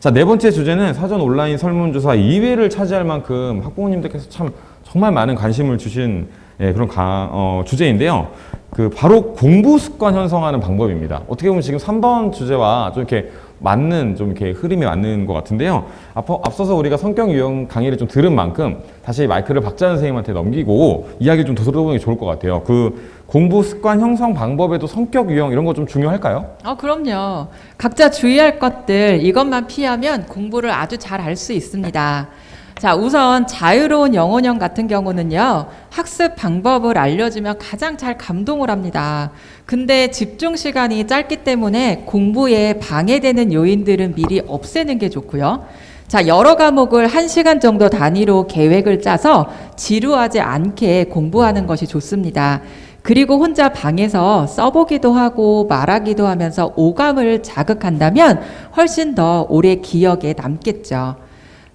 자, 네 번째 주제는 사전 온라인 설문조사 2위를 차지할 만큼 학부모님들께서 참 정말 많은 관심을 주신 그런 주제인데요. 바로 공부 습관 형성하는 방법입니다. 어떻게 보면 지금 3번 주제와 좀 이렇게 맞는 좀 이렇게 흐름이 맞는 것 같은데요. 앞서서 우리가 성격 유형 강의를 좀 들은 만큼 다시 마이크를 박자연 선생님한테 넘기고 이야기를 좀 더 들어보는 게 좋을 것 같아요. 공부 습관 형성 방법에도 성격 유형 이런 거 좀 중요할까요? 그럼요. 각자 주의할 것들 이것만 피하면 공부를 아주 잘 할 수 있습니다. 자, 우선 자유로운 영혼형 같은 경우는요, 학습 방법을 알려주면 가장 잘 감동을 합니다. 근데 집중 시간이 짧기 때문에 공부에 방해되는 요인들은 미리 없애는 게 좋고요. 자, 여러 과목을 1시간 정도 단위로 계획을 짜서 지루하지 않게 공부하는 것이 좋습니다. 그리고 혼자 방에서 써보기도 하고 말하기도 하면서 오감을 자극한다면 훨씬 더 오래 기억에 남겠죠.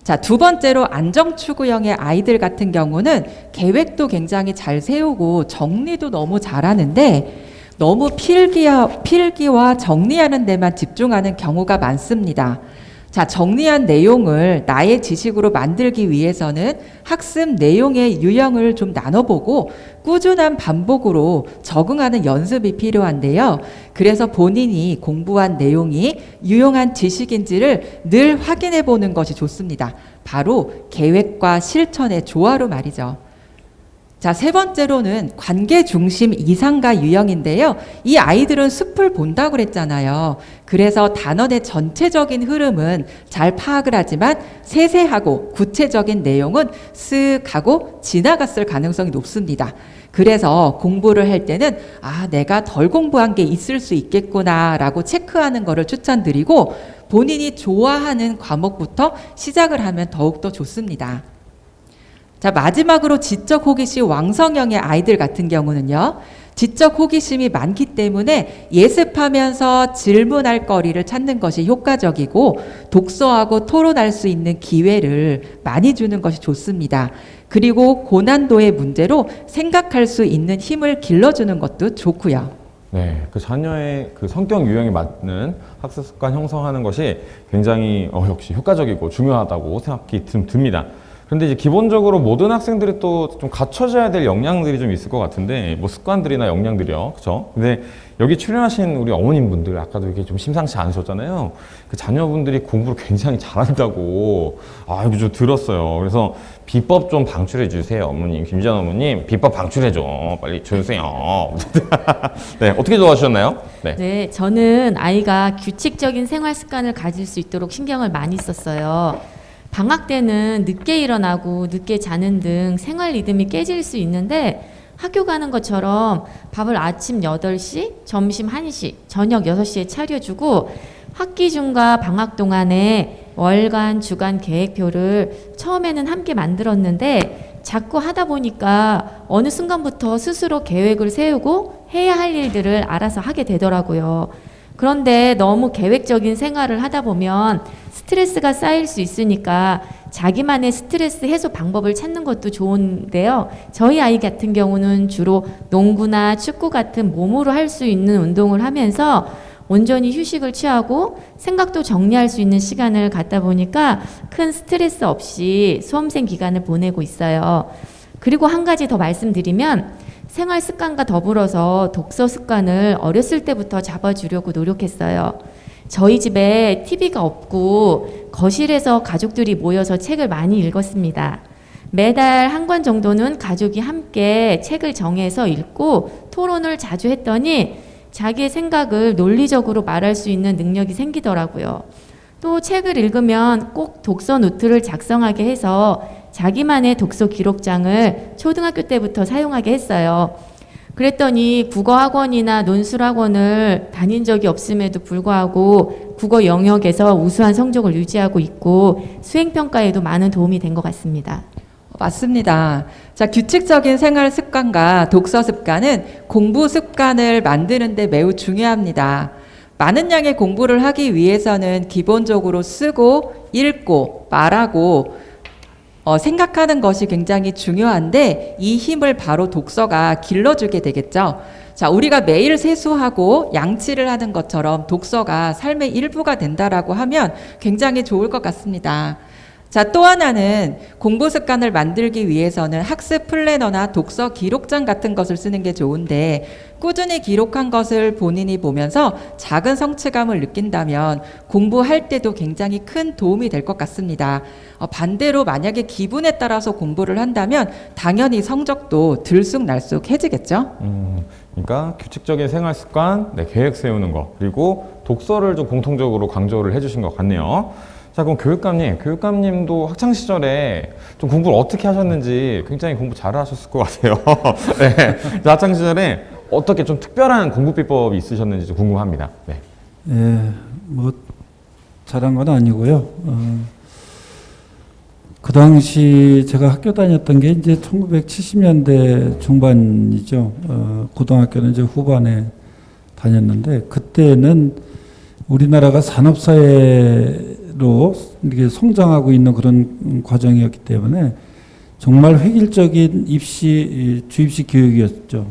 자, 두 번째로 안정추구형의 아이들 같은 경우는 계획도 굉장히 잘 세우고 정리도 너무 잘하는데 너무 필기와 정리하는 데만 집중하는 경우가 많습니다. 자, 정리한 내용을 나의 지식으로 만들기 위해서는 학습 내용의 유형을 좀 나눠보고 꾸준한 반복으로 적응하는 연습이 필요한데요. 그래서 본인이 공부한 내용이 유용한 지식인지를 늘 확인해 보는 것이 좋습니다. 바로 계획과 실천의 조화로 말이죠. 자, 세 번째로는 관계 중심 이상가 유형인데요. 이 아이들은 숲을 본다고 그랬잖아요. 그래서 단원의 전체적인 흐름은 잘 파악을 하지만 세세하고 구체적인 내용은 쓱 하고 지나갔을 가능성이 높습니다. 그래서 공부를 할 때는 내가 덜 공부한 게 있을 수 있겠구나 라고 체크하는 것을 추천드리고 본인이 좋아하는 과목부터 시작을 하면 더욱더 좋습니다. 자, 마지막으로 지적 호기심 왕성형의 아이들 같은 경우는요, 지적 호기심이 많기 때문에 예습하면서 질문할 거리를 찾는 것이 효과적이고 독서하고 토론할 수 있는 기회를 많이 주는 것이 좋습니다. 그리고 고난도의 문제로 생각할 수 있는 힘을 길러주는 것도 좋고요. 네, 자녀의 성격 유형에 맞는 학습 습관 형성하는 것이 굉장히 역시 효과적이고 중요하다고 생각이 듭니다. 그런데 이제 기본적으로 모든 학생들이 또 좀 갖춰져야 될 역량들이 좀 있을 것 같은데, 습관들이나 역량들이요. 그쵸? 근데 여기 출연하신 우리 어머님분들, 아까도 이게 좀 심상치 않으셨잖아요. 자녀분들이 공부를 굉장히 잘한다고, 이거 좀 들었어요. 그래서 비법 좀 방출해 주세요. 어머님, 김지연 어머님, 비법 방출해줘. 빨리 주세요. 네, 어떻게 좋아하셨나요? 네, 저는 아이가 규칙적인 생활 습관을 가질 수 있도록 신경을 많이 썼어요. 방학 때는 늦게 일어나고 늦게 자는 등 생활 리듬이 깨질 수 있는데 학교 가는 것처럼 밥을 아침 8시, 점심 1시, 저녁 6시에 차려주고 학기 중과 방학 동안에 월간, 주간 계획표를 처음에는 함께 만들었는데 자꾸 하다 보니까 어느 순간부터 스스로 계획을 세우고 해야 할 일들을 알아서 하게 되더라고요. 그런데 너무 계획적인 생활을 하다 보면 스트레스가 쌓일 수 있으니까 자기만의 스트레스 해소 방법을 찾는 것도 좋은데요. 저희 아이 같은 경우는 주로 농구나 축구 같은 몸으로 할 수 있는 운동을 하면서 온전히 휴식을 취하고 생각도 정리할 수 있는 시간을 갖다 보니까 큰 스트레스 없이 수험생 기간을 보내고 있어요. 그리고 한 가지 더 말씀드리면 생활 습관과 더불어서 독서 습관을 어렸을 때부터 잡아주려고 노력했어요. 저희 집에 TV가 없고 거실에서 가족들이 모여서 책을 많이 읽었습니다. 매달 한 권 정도는 가족이 함께 책을 정해서 읽고 토론을 자주 했더니 자기의 생각을 논리적으로 말할 수 있는 능력이 생기더라고요. 또 책을 읽으면 꼭 독서 노트를 작성하게 해서 자기만의 독서 기록장을 초등학교 때부터 사용하게 했어요. 그랬더니 국어학원이나 논술학원을 다닌 적이 없음에도 불구하고 국어 영역에서 우수한 성적을 유지하고 있고 수행평가에도 많은 도움이 된 것 같습니다. 맞습니다. 자, 규칙적인 생활 습관과 독서 습관은 공부 습관을 만드는 데 매우 중요합니다. 많은 양의 공부를 하기 위해서는 기본적으로 쓰고, 읽고, 말하고, 생각하는 것이 굉장히 중요한데 이 힘을 바로 독서가 길러주게 되겠죠. 자, 우리가 매일 세수하고 양치를 하는 것처럼 독서가 삶의 일부가 된다라고 하면 굉장히 좋을 것 같습니다. 자, 또 하나는 공부 습관을 만들기 위해서는 학습 플래너나 독서 기록장 같은 것을 쓰는 게 좋은데 꾸준히 기록한 것을 본인이 보면서 작은 성취감을 느낀다면 공부할 때도 굉장히 큰 도움이 될 것 같습니다. 반대로 만약에 기분에 따라서 공부를 한다면 당연히 성적도 들쑥날쑥해지겠죠. 그러니까 규칙적인 생활 습관, 네, 계획 세우는 거, 그리고 독서를 좀 공통적으로 강조를 해주신 것 같네요. 자, 그럼 교육감님도 학창 시절에 좀 공부를 어떻게 하셨는지 굉장히 공부 잘하셨을 것 같아요. 네, 학창 시절에 어떻게 좀 특별한 공부 비법이 있으셨는지 좀 궁금합니다. 네. 예, 뭐 잘한 건 아니고요. 그 당시 제가 학교 다녔던 게 이제 1970년대 중반이죠. 고등학교는 이제 후반에 다녔는데 그때는 우리나라가 산업사회로 이렇게 성장하고 있는 그런 과정이었기 때문에 정말 획일적인 주입식 교육이었죠.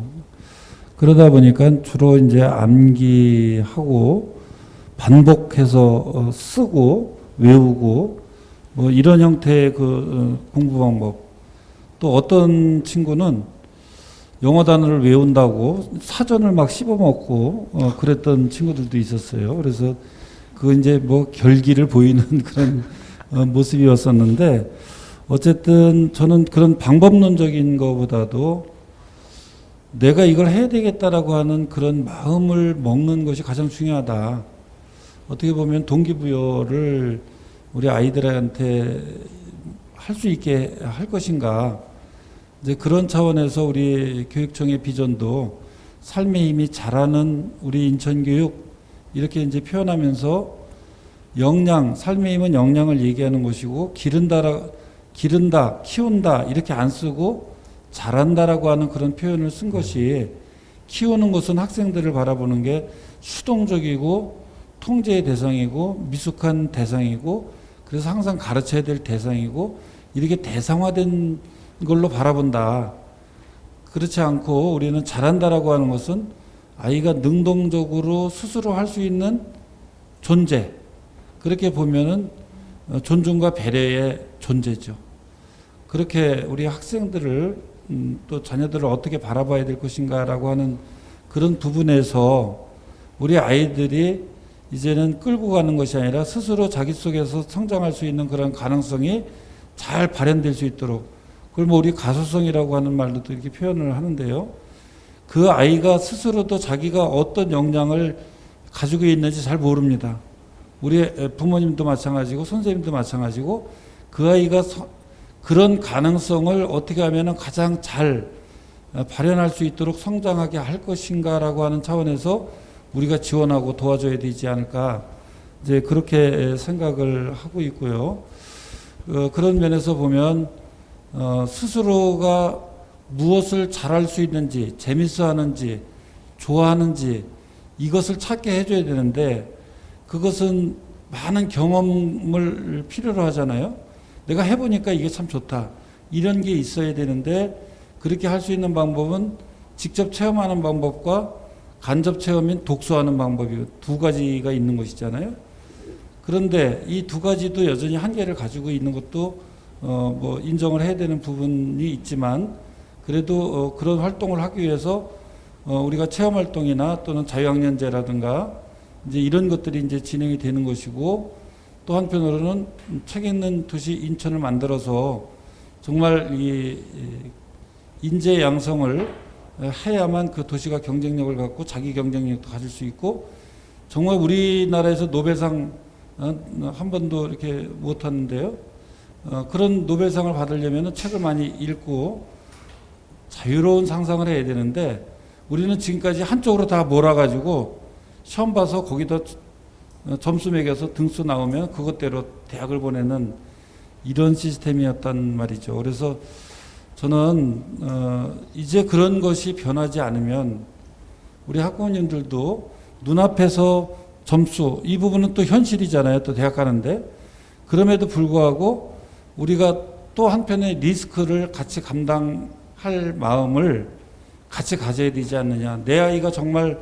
그러다 보니까 주로 이제 암기하고 반복해서 쓰고 외우고 뭐 이런 형태의 그 공부 방법. 또 어떤 친구는 영어 단어를 외운다고 사전을 막 씹어먹고 그랬던 친구들도 있었어요. 그래서 그 이제 뭐 결기를 보이는 그런 모습이었었는데 어쨌든 저는 그런 방법론적인 것보다도 내가 이걸 해야 되겠다라고 하는 그런 마음을 먹는 것이 가장 중요하다. 어떻게 보면 동기부여를 우리 아이들한테 할 수 있게 할 것인가. 이제 그런 차원에서 우리 교육청의 비전도 삶의 힘이 자라는 우리 인천교육 이렇게 이제 표현하면서 역량, 삶의 힘은 역량을 얘기하는 것이고 기른다, 키운다 이렇게 안 쓰고 잘한다라고 하는 그런 표현을 쓴 것이 키우는 것은 학생들을 바라보는 게 수동적이고 통제의 대상이고 미숙한 대상이고 그래서 항상 가르쳐야 될 대상이고 이렇게 대상화된 걸로 바라본다. 그렇지 않고 우리는 잘한다라고 하는 것은 아이가 능동적으로 스스로 할 수 있는 존재. 그렇게 보면은 존중과 배려의 존재죠. 그렇게 우리 학생들을 또 자녀들을 어떻게 바라봐야 될 것인가라고 하는 그런 부분에서 우리 아이들이 이제는 끌고 가는 것이 아니라 스스로 자기 속에서 성장할 수 있는 그런 가능성이 잘 발현될 수 있도록 그걸 뭐 우리 가소성이라고 하는 말로 또 이렇게 표현을 하는데요. 그 아이가 스스로도 자기가 어떤 역량을 가지고 있는지 잘 모릅니다. 우리 부모님도 마찬가지고 선생님도 마찬가지고 그 아이가 그런 가능성을 어떻게 하면 가장 잘 발현할 수 있도록 성장하게 할 것인가라고 하는 차원에서 우리가 지원하고 도와줘야 되지 않을까 이제 그렇게 생각을 하고 있고요. 그런 면에서 보면 스스로가 무엇을 잘할 수 있는지 재밌어 하는지 좋아하는지 이것을 찾게 해줘야 되는데 그것은 많은 경험을 필요로 하잖아요. 내가 해보니까 이게 참 좋다 이런 게 있어야 되는데 그렇게 할 수 있는 방법은 직접 체험하는 방법과 간접 체험인 독서하는 방법이 두 가지가 있는 것이잖아요. 그런데 이 두 가지도 여전히 한계를 가지고 있는 것도 뭐 인정을 해야 되는 부분이 있지만 그래도 그런 활동을 하기 위해서 우리가 체험 활동이나 또는 자유학년제라든가 이제 이런 것들이 이제 진행이 되는 것이고 또 한편으로는 책 읽는 도시 인천을 만들어서 정말 이 인재 양성을 해야만 그 도시가 경쟁력을 갖고 자기 경쟁력도 가질 수 있고 정말 우리나라에서 노벨상 한 번도 이렇게 못 하는데요. 그런 노벨상을 받으려면 책을 많이 읽고 자유로운 상상을 해야 되는데 우리는 지금까지 한쪽으로 다 몰아가지고 시험 봐서 거기다 점수 매겨서 등수 나오면 그것대로 대학을 보내는 이런 시스템이었단 말이죠. 그래서 저는 이제 그런 것이 변하지 않으면 우리 학부모님들도 눈앞에서 점수 이 부분은 또 현실이잖아요. 또 대학 가는데 그럼에도 불구하고 우리가 또 한편의 리스크를 같이 감당할 마음을 같이 가져야 되지 않느냐. 내 아이가 정말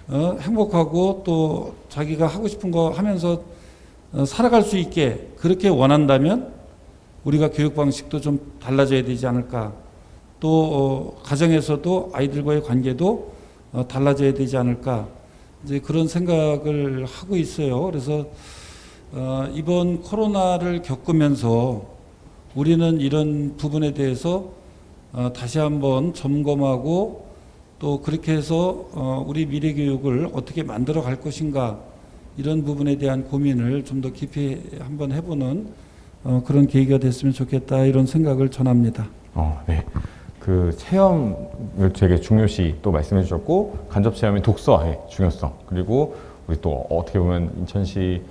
행복하고 또 자기가 하고 싶은 거 하면서 살아갈 수 있게 그렇게 원한다면 우리가 교육 방식도 좀 달라져야 되지 않을까. 또 가정에서도 아이들과의 관계도 달라져야 되지 않을까. 이제 그런 생각을 하고 있어요. 그래서 이번 코로나를 겪으면서 우리는 이런 부분에 대해서 다시 한번 점검하고 또 그렇게 해서 우리 미래 교육을 어떻게 만들어 갈 것인가 이런 부분에 대한 고민을 좀 더 깊이 한번 해보는 그런 계기가 됐으면 좋겠다 이런 생각을 전합니다. 네. 그 체험을 되게 중요시 또 말씀해 주셨고 간접 체험의 독서의 중요성 그리고 우리 또 어떻게 보면 인천시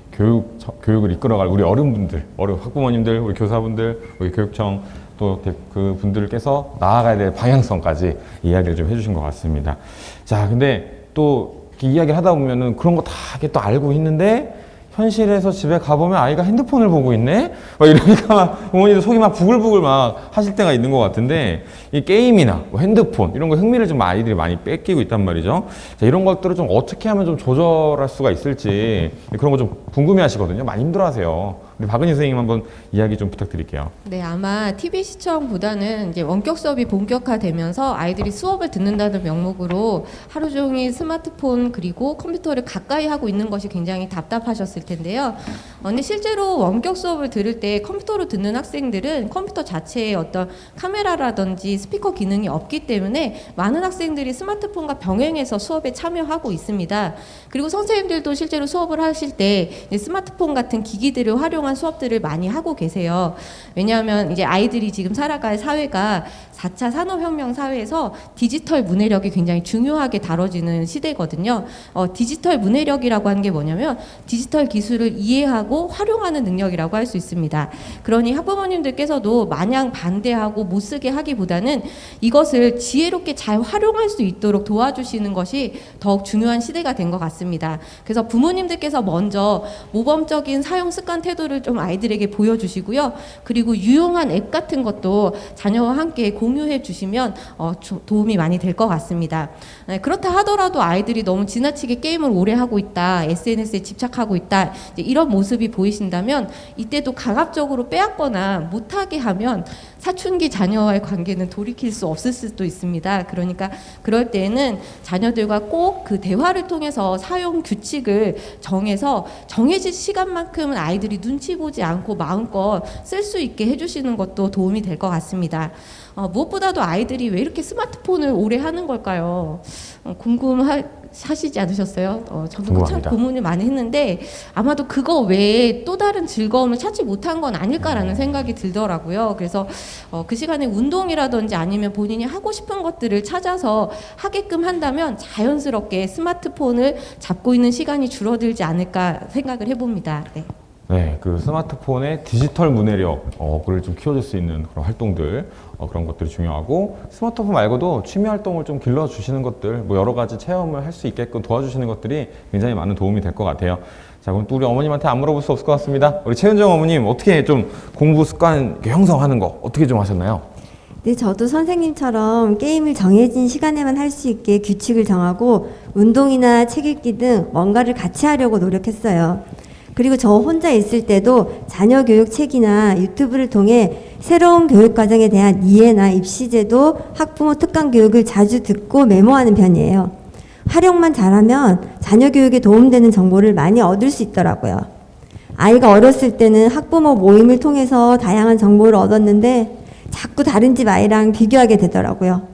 교육을 이끌어갈 우리 어른분들, 학부모님들, 우리 교사분들, 우리 교육청 또 그 분들께서 나아가야 될 방향성까지 이야기를 좀 해주신 것 같습니다. 자, 근데 또 이야기를 하다 보면은 그런 거 다 또 알고 있는데 현실에서 집에 가보면 아이가 핸드폰을 보고 있네? 막 이러니까 막 부모님들 속이 막 부글부글 막 하실 때가 있는 것 같은데 이 게임이나 뭐 핸드폰 이런 거 흥미를 좀 아이들이 많이 뺏기고 있단 말이죠. 자, 이런 것들을 좀 어떻게 하면 좀 조절할 수가 있을지 그런 거 좀 궁금해 하시거든요. 많이 힘들어 하세요. 우리 박은희 선생님 한번 이야기 좀 부탁드릴게요. 네, 아마 TV 시청보다는 이제 원격 수업이 본격화되면서 아이들이 수업을 듣는다는 명목으로 하루 종일 스마트폰 그리고 컴퓨터를 가까이 하고 있는 것이 굉장히 답답하셨을 텐데요. 근데 실제로 원격 수업을 들을 때 컴퓨터로 듣는 학생들은 컴퓨터 자체에 어떤 카메라라든지 스피커 기능이 없기 때문에 많은 학생들이 스마트폰과 병행해서 수업에 참여하고 있습니다. 그리고 선생님들도 실제로 수업을 하실 때 스마트폰 같은 기기들을 활용한 수업들을 많이 하고 계세요. 왜냐하면 이제 아이들이 지금 살아갈 사회가 4차 산업혁명 사회에서 디지털 문해력이 굉장히 중요하게 다뤄지는 시대거든요. 디지털 문해력이라고 하는 게 뭐냐면 디지털 기술을 이해하고 활용하는 능력이라고 할 수 있습니다. 그러니 학부모님들께서도 마냥 반대하고 못 쓰게 하기보다는 이것을 지혜롭게 잘 활용할 수 있도록 도와주시는 것이 더욱 중요한 시대가 된 것 같습니다. 그래서 부모님들께서 먼저 모범적인 사용 습관 태도를 좀 아이들에게 보여주시고요. 그리고 유용한 앱 같은 것도 자녀와 함께 공유해 주시면 도움이 많이 될 것 같습니다. 그렇다 하더라도 아이들이 너무 지나치게 게임을 오래 하고 있다, SNS에 집착하고 있다, 이런 모습이 보이신다면 이때도 강압적으로 빼앗거나 못하게 하면 사춘기 자녀와의 관계는 돌이킬 수 없을 수도 있습니다. 그러니까 그럴 때에는 자녀들과 꼭 그 대화를 통해서 사용 규칙을 정해서 정해진 시간만큼은 아이들이 눈치 보지 않고 마음껏 쓸 수 있게 해주시는 것도 도움이 될 것 같습니다. 무엇보다도 아이들이 왜 이렇게 스마트폰을 오래 하는 걸까요? 궁금하시지 않으셨어요? 저도 참 궁금합니다. 고민을 많이 했는데 아마도 그거 외에 또 다른 즐거움을 찾지 못한 건 아닐까라는 생각이 들더라고요. 그래서 그 시간에 운동이라든지 아니면 본인이 하고 싶은 것들을 찾아서 하게끔 한다면 자연스럽게 스마트폰을 잡고 있는 시간이 줄어들지 않을까 생각을 해봅니다. 네. 네, 그 스마트폰의 디지털 문해력을 좀 키워줄 수 있는 그런 활동들, 그런 것들이 중요하고, 스마트폰 말고도 취미 활동을 좀 길러주시는 것들, 뭐 여러 가지 체험을 할 수 있게끔 도와주시는 것들이 굉장히 많은 도움이 될 것 같아요. 자, 그럼 또 우리 어머님한테 안 물어볼 수 없을 것 같습니다. 우리 최은정 어머님, 어떻게 좀 공부 습관 형성하는 거, 어떻게 좀 하셨나요? 네, 저도 선생님처럼 게임을 정해진 시간에만 할 수 있게 규칙을 정하고 운동이나 책 읽기 등 뭔가를 같이 하려고 노력했어요. 그리고 저 혼자 있을 때도 자녀 교육 책이나 유튜브를 통해 새로운 교육 과정에 대한 이해나 입시제도, 학부모 특강 교육을 자주 듣고 메모하는 편이에요. 활용만 잘하면 자녀 교육에 도움되는 정보를 많이 얻을 수 있더라고요. 아이가 어렸을 때는 학부모 모임을 통해서 다양한 정보를 얻었는데 자꾸 다른 집 아이랑 비교하게 되더라고요.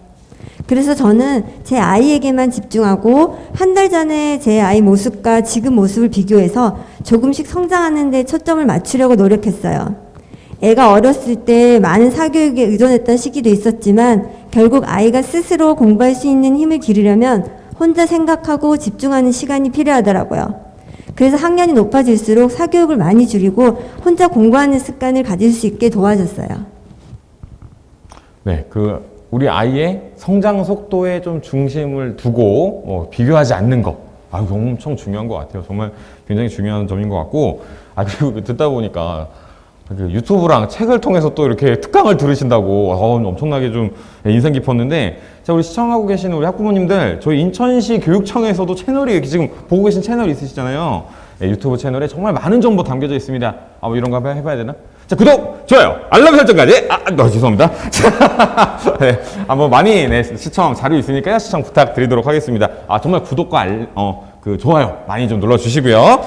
그래서 저는 제 아이에게만 집중하고 한 달 전에 제 아이 모습과 지금 모습을 비교해서 조금씩 성장하는 데 초점을 맞추려고 노력했어요. 애가 어렸을 때 많은 사교육에 의존했던 시기도 있었지만 결국 아이가 스스로 공부할 수 있는 힘을 기르려면 혼자 생각하고 집중하는 시간이 필요하더라고요. 그래서 학년이 높아질수록 사교육을 많이 줄이고 혼자 공부하는 습관을 가질 수 있게 도와줬어요. 네, 우리 아이의 성장 속도에 좀 중심을 두고 비교하지 않는 거. 이거 엄청 중요한 것 같아요. 정말 굉장히 중요한 점인 것 같고, 그리고 듣다 보니까 그 유튜브랑 책을 통해서 또 이렇게 특강을 들으신다고 엄청나게 좀 인상 깊었는데, 자, 우리 시청하고 계시는 우리 학부모님들, 저희 인천시 교육청에서도 채널이 이렇게 지금 보고 계신 채널이 있으시잖아요. 유튜브 채널에 정말 많은 정보 담겨져 있습니다. 뭐 이런 거 한번 해봐야 되나? 자, 구독, 좋아요, 알람 설정까지. 죄송합니다. 네, 한번 많이 시청 자료 있으니까요. 시청 부탁드리도록 하겠습니다. 정말 구독과 좋아요 많이 좀 눌러주시고요.